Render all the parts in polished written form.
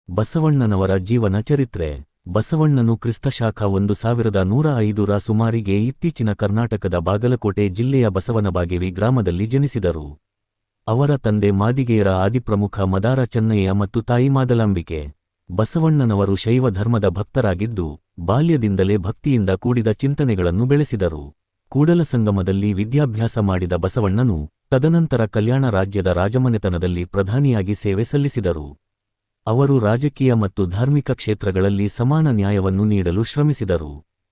ಬಸವಣ್ಣನವರ ಜೀವನ ಚರಿತ್ರೆ. ಬಸವಣ್ಣನು ಕ್ರಿಸ್ತಶಕ 1105ರ ಸುಮಾರಿಗೆ ಇತ್ತೀಚಿನ ಕರ್ನಾಟಕದ ಬಾಗಲಕೋಟೆ ಜಿಲ್ಲೆಯ ಬಸವನಬಾಗೇವಿ ಗ್ರಾಮದಲ್ಲಿ ಜನಿಸಿದರು. ಅವರ ತಂದೆ ಮಾದಿಗೆಯರ ಆದಿಪ್ರಮುಖ ಮದಾರ ಚೆನ್ನಯ್ಯ ಮತ್ತು ತಾಯಿ ಮಾದಲಾಂಬಿಕೆ. ಬಸವಣ್ಣನವರು ಶೈವ ಧರ್ಮದ ಭಕ್ತರಾಗಿದ್ದು, ಬಾಲ್ಯದಿಂದಲೇ ಭಕ್ತಿಯಿಂದ ಕೂಡಿದ ಚಿಂತನೆಗಳನ್ನು ಬೆಳೆಸಿದರು. ಕೂಡಲಸಂಗಮದಲ್ಲಿ ವಿದ್ಯಾಭ್ಯಾಸ ಮಾಡಿದ ಬಸವಣ್ಣನು ತದನಂತರ ಕಲ್ಯಾಣ ರಾಜ್ಯದ ರಾಜಮನೆತನದಲ್ಲಿ ಪ್ರಧಾನಿಯಾಗಿ ಸೇವೆ ಸಲ್ಲಿಸಿದರು. ಅವರು ರಾಜಕೀಯ ಮತ್ತು ಧಾರ್ಮಿಕ ಕ್ಷೇತ್ರಗಳಲ್ಲಿ ಸಮಾನ ನ್ಯಾಯವನ್ನು ನೀಡಲು ಶ್ರಮಿಸಿದರು.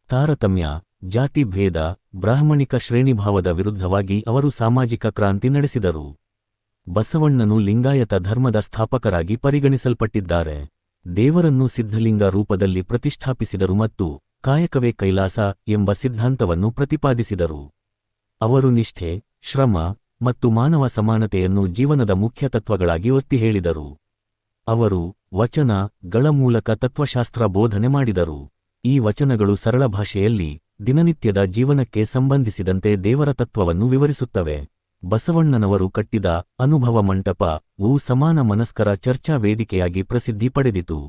ತಾರತಮ್ಯ, ಜಾತಿ ಭೇದ, ಬ್ರಾಹ್ಮಣಿಕ ಶ್ರೇಣಿಭಾವದ ವಿರುದ್ಧವಾಗಿ ಅವರು ಸಾಮಾಜಿಕ ಕ್ರಾಂತಿ ನಡೆಸಿದರು. ಬಸವಣ್ಣನು ಲಿಂಗಾಯತ ಧರ್ಮದ ಸ್ಥಾಪಕರಾಗಿ ಪರಿಗಣಿಸಲ್ಪಟ್ಟಿದ್ದಾರೆ. ದೇವರನ್ನು ಸಿದ್ಧಲಿಂಗ ರೂಪದಲ್ಲಿ ಪ್ರತಿಷ್ಠಾಪಿಸಿದರು ಮತ್ತು ಕಾಯಕವೇ ಕೈಲಾಸ ಎಂಬ ಸಿದ್ಧಾಂತವನ್ನು ಪ್ರತಿಪಾದಿಸಿದರು. ಅವರು ನಿಷ್ಠೆ, ಶ್ರಮ ಮತ್ತು ಮಾನವ ಸಮಾನತೆಯನ್ನು ಜೀವನದ ಮುಖ್ಯ ತತ್ವಗಳಾಗಿ ಒತ್ತಿ ಹೇಳಿದರು. ಅವರು ವಚನ,ಗಳ ಮೂಲಕ ತತ್ವಶಾಸ್ತ್ರ ಬೋಧನೆ ಮಾಡಿದರು. ಈ ವಚನಗಳು ಸರಳ ಭಾಷೆಯಲ್ಲಿ ದಿನನಿತ್ಯದ ಜೀವನಕ್ಕೆ ಸಂಬಂಧಿಸಿದಂತೆ ದೇವರ ತತ್ವವನ್ನು ವಿವರಿಸುತ್ತವೆ. ಬಸವಣ್ಣನವರು ಕಟ್ಟಿದ ಅನುಭವ ಮಂಟಪ,ವು ಸಮಾನ ಮನಸ್ಕರ ಚರ್ಚಾ ವೇದಿಕೆಯಾಗಿ ಪ್ರಸಿದ್ಧಿ ಪಡೆದಿತು.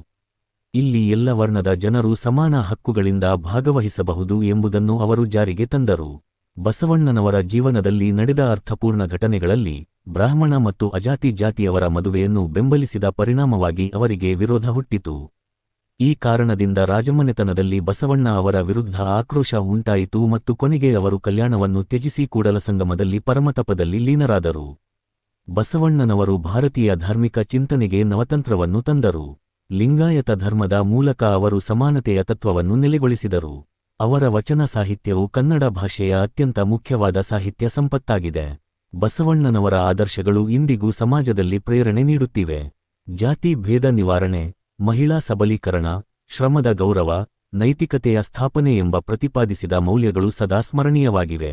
ಇಲ್ಲಿ ಎಲ್ಲ ವರ್ಣದ ಜನರು ಸಮಾನ ಹಕ್ಕುಗಳಿಂದ ಭಾಗವಹಿಸಬಹುದು ಎಂಬುದನ್ನು ಅವರು ಜಾರಿಗೆ ತಂದರು. ಬಸವಣ್ಣನವರ ಜೀವನದಲ್ಲಿ ನಡೆದ ಅರ್ಥಪೂರ್ಣ ಘಟನೆಗಳಲ್ಲಿ ಬ್ರಾಹ್ಮಣ ಮತ್ತು ಅಜಾತಿ ಜಾತಿಯವರ ಮದುವೆಯನ್ನು ಬೆಂಬಲಿಸಿದ ಪರಿಣಾಮವಾಗಿ ಅವರಿಗೆ ವಿರೋಧ ಹುಟ್ಟಿತು. ಈ ಕಾರಣದಿಂದ ರಾಜಮನೆತನದಲ್ಲಿ ಬಸವಣ್ಣ ಅವರ ವಿರುದ್ಧ ಆಕ್ರೋಶ ಉಂಟಾಯಿತು ಮತ್ತು ಕೊನೆಗೆ ಅವರು ಕಲ್ಯಾಣವನ್ನು ತ್ಯಜಿಸಿ ಕೂಡಲಸಂಗಮದಲ್ಲಿ ಪರಮತಪದಲ್ಲಿ ಲೀನರಾದರು. ಬಸವಣ್ಣನವರು ಭಾರತೀಯ ಧಾರ್ಮಿಕ ಚಿಂತನೆಗೆ ನವತಂತ್ರವನ್ನು ತಂದರು. ಲಿಂಗಾಯತ ಧರ್ಮದ ಮೂಲಕ ಅವರು ಸಮಾನತೆಯ ತತ್ವವನ್ನು ನೆಲೆಗೊಳಿಸಿದರು. ಅವರ ವಚನ ಸಾಹಿತ್ಯವು ಕನ್ನಡ ಭಾಷೆಯ ಅತ್ಯಂತ ಮುಖ್ಯವಾದ ಸಾಹಿತ್ಯ ಸಂಪತ್ತಾಗಿದೆ. ಬಸವಣ್ಣನವರ ಆದರ್ಶಗಳು ಇಂದಿಗೂ ಸಮಾಜದಲ್ಲಿ ಪ್ರೇರಣೆ ನೀಡುತ್ತಿವೆ. ಜಾತಿ ಭೇದ ನಿವಾರಣೆ, ಮಹಿಳಾ ಸಬಲೀಕರಣ, ಶ್ರಮದ ಗೌರವ, ನೈತಿಕತೆಯ ಸ್ಥಾಪನೆ ಎಂಬ ಪ್ರತಿಪಾದಿಸಿದ ಮೌಲ್ಯಗಳು ಸದಾ ಸ್ಮರಣೀಯವಾಗಿವೆ.